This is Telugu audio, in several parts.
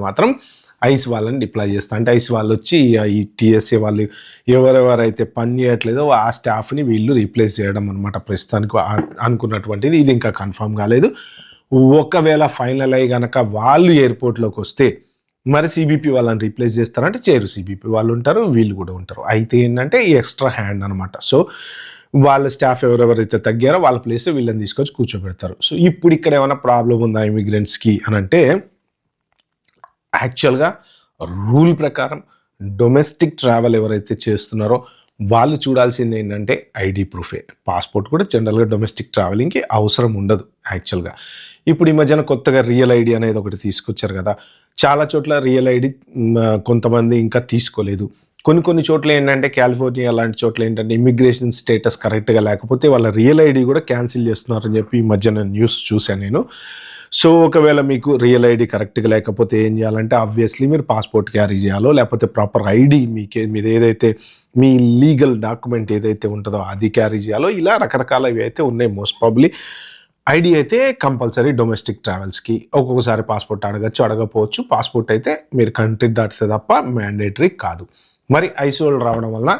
మాత్రం ఐస్ వాళ్ళని డిప్లాయ్ చేస్తా. అంటే ఐస్ వాళ్ళు వచ్చి ఈ టీఎస్ఏ వాళ్ళు ఎవరెవరైతే పని చేయట్లేదో ఆ స్టాఫ్ని వీళ్ళు రీప్లేస్ చేయడం అనమాట ప్రస్తుతానికి అనుకున్నటువంటిది. ఇది ఇంకా కన్ఫర్మ్ కాలేదు. ఒకవేళ ఫైనల్ అయ్యి కనుక వాళ్ళు ఎయిర్పోర్ట్లోకి వస్తే మరి సిబిపి వాళ్ళని రీప్లేస్ చేస్తారంటే చేయరు. సిబిపి వాళ్ళు ఉంటారు, వీళ్ళు కూడా ఉంటారు. అయితే ఏంటంటే ఈ ఎక్స్ట్రా హ్యాండ్ అనమాట. సో వాళ్ళ స్టాఫ్ ఎవరెవరైతే తగ్గారో వాళ్ళ ప్లేస్ వీళ్ళని తీసుకొచ్చి కూర్చోబెడతారు. సో ఇప్పుడు ఇక్కడ ఏమైనా ప్రాబ్లం ఉందా ఇమిగ్రెంట్స్కి అని అంటే, యాక్చువల్గా రూల్ ప్రకారం డొమెస్టిక్ ట్రావెల్ ఎవరైతే చేస్తున్నారో వాళ్ళు చూడాల్సింది ఏంటంటే ఐడి ప్రూఫే. పాస్పోర్ట్ కూడా జనరల్గా డొమెస్టిక్ ట్రావెలింగ్కి అవసరం ఉండదు యాక్చువల్గా. ఇప్పుడు ఈ మధ్యన కొత్తగా రియల్ ఐడి అనేది ఒకటి తీసుకొచ్చారు కదా. చాలా చోట్ల రియల్ ఐడి కొంతమంది ఇంకా తీసుకోలేదు. కొన్ని చోట్ల ఏంటంటే కాలిఫోర్నియా లాంటి చోట్ల ఏంటంటే ఇమిగ్రేషన్ స్టేటస్ కరెక్ట్గా లేకపోతే వాళ్ళ రియల్ ఐడి కూడా క్యాన్సిల్ చేస్తున్నారని చెప్పి ఈ మధ్యన న్యూస్ చూశాను నేను. సో ఒకవేళ మీకు రియల్ ఐడి కరెక్ట్గా లేకపోతే ఏం చేయాలంటే ఆబ్వియస్లీ మీరు పాస్పోర్ట్ క్యారీ చేయాలో లేకపోతే ప్రాపర్ ఐడి మీది ఏదైతే మీ లీగల్ డాక్యుమెంట్ ఏదైతే ఉంటుందో అది క్యారీ చేయాలో, ఇలా రకరకాల ఇవి అయితే ఉన్నాయి. మోస్ట్ ప్రాబబ్లీ ఐడి అయితే కంపల్సరీ డొమెస్టిక్ ట్రావెల్స్కి. ఒక్కొక్కసారి పాస్పోర్ట్ అడగచ్చు, అడగపోవచ్చు. పాస్పోర్ట్ అయితే మీరు కంట్రీ దాటితే తప్ప మ్యాండేటరీ కాదు. మరి ఐసోల్ రావడం వల్ల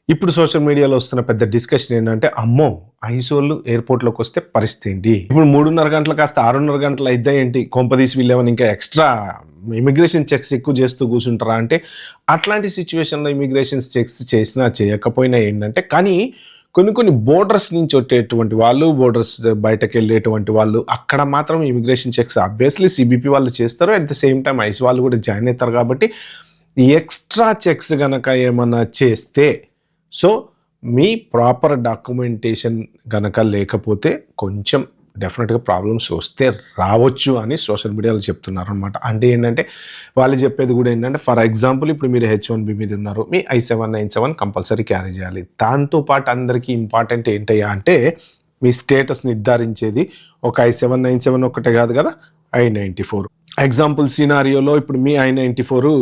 ఇప్పుడు సోషల్ మీడియాలో వస్తున్న పెద్ద డిస్కషన్ ఏంటంటే, అమ్మో ఐసోళ్ళు ఎయిర్పోర్ట్లోకి వస్తే పరిస్థితి ఏంటి, ఇప్పుడు 3:30 గంటలు కాస్త 6:30 గంటలు అయితే ఏంటి, కొంపదీసి వీళ్ళేమని ఇంకా ఎక్స్ట్రా ఇమిగ్రేషన్ చెక్స్ ఎక్కువ చేస్తూ కూర్చుంటారా అంటే, అట్లాంటి సిచ్యువేషన్లో ఇమిగ్రేషన్ చెక్స్ చేసినా చేయకపోయినా ఏంటంటే, కానీ కొన్ని బోర్డర్స్ నుంచి వచ్చేటువంటి వాళ్ళు, బోర్డర్స్ బయటకు వెళ్ళేటువంటి వాళ్ళు, అక్కడ మాత్రం ఇమిగ్రేషన్ చెక్స్ ఆబ్వియస్లీ సిబిపి వాళ్ళు చేస్తారు. At the same time ice వాళ్ళు కూడా జాయిన్ అవుతారు. కాబట్టి ఎక్స్ట్రా చెక్స్ కనుక ఏమన్నా చేస్తే, సో మీ ప్రాపర్ డాక్యుమెంటేషన్ కనుక లేకపోతే కొంచెం డెఫినెట్గా ప్రాబ్లమ్స్ వస్తే రావచ్చు అని సోషల్ మీడియాలో చెప్తున్నారు అనమాట. అంటే ఏంటంటే వాళ్ళు చెప్పేది కూడా ఏంటంటే, ఫర్ ఎగ్జాంపుల్ ఇప్పుడు మీరు H1B మీద ఉన్నారు, మీ I-797 కంపల్సరీ క్యారీ చేయాలి. దాంతోపాటు అందరికీ ఇంపార్టెంట్ ఏంటయ్యా అంటే, మీ స్టేటస్ నిర్ధారించేది ఒక I-797 ఒకటే కాదు కదా, I-94. ఎగ్జాంపుల్ సినారియోలో ఇప్పుడు మీ I-94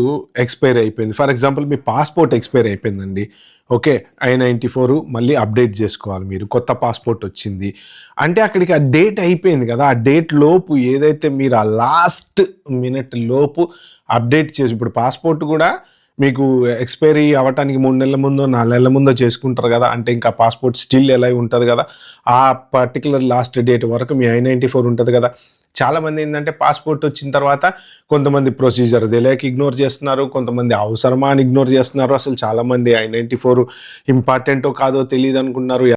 ఎక్స్పైర్ అయిపోయింది. For example me passport expire అయిపోయిందండి. ఓకే, I-94 మళ్ళీ అప్డేట్ చేసుకోవాలి మీరు. కొత్త పాస్పోర్ట్ వచ్చింది అంటే అక్కడికి ఆ డేట్ అయిపోయింది కదా. ఆ డేట్ లోపు ఏదైతే మీరు ఆ లాస్ట్ మినిట్ లోపు అప్డేట్ చేసి, ఇప్పుడు పాస్పోర్ట్ కూడా మీకు ఎక్స్పైరీ అవ్వటానికి 3 నెలల ముందో 4 నెలల ముందో చేసుకుంటారు కదా. అంటే ఇంకా పాస్పోర్ట్ స్టిల్ ఎలా ఉంటుంది కదా, ఆ పర్టికులర్ లాస్ట్ డేట్ వరకు మీ I-94 ఉంటుంది కదా. చాలామంది ఏంటంటే పాస్పోర్ట్ వచ్చిన తర్వాత కొంతమంది ప్రొసీజర్ తెలియక ఇగ్నోర్ చేస్తున్నారు, కొంతమంది అవసరమా అని ఇగ్నోర్ చేస్తున్నారు. అసలు చాలామంది I-94 ఇంపార్టెంటో కాదో తెలియదు అనుకున్నారు.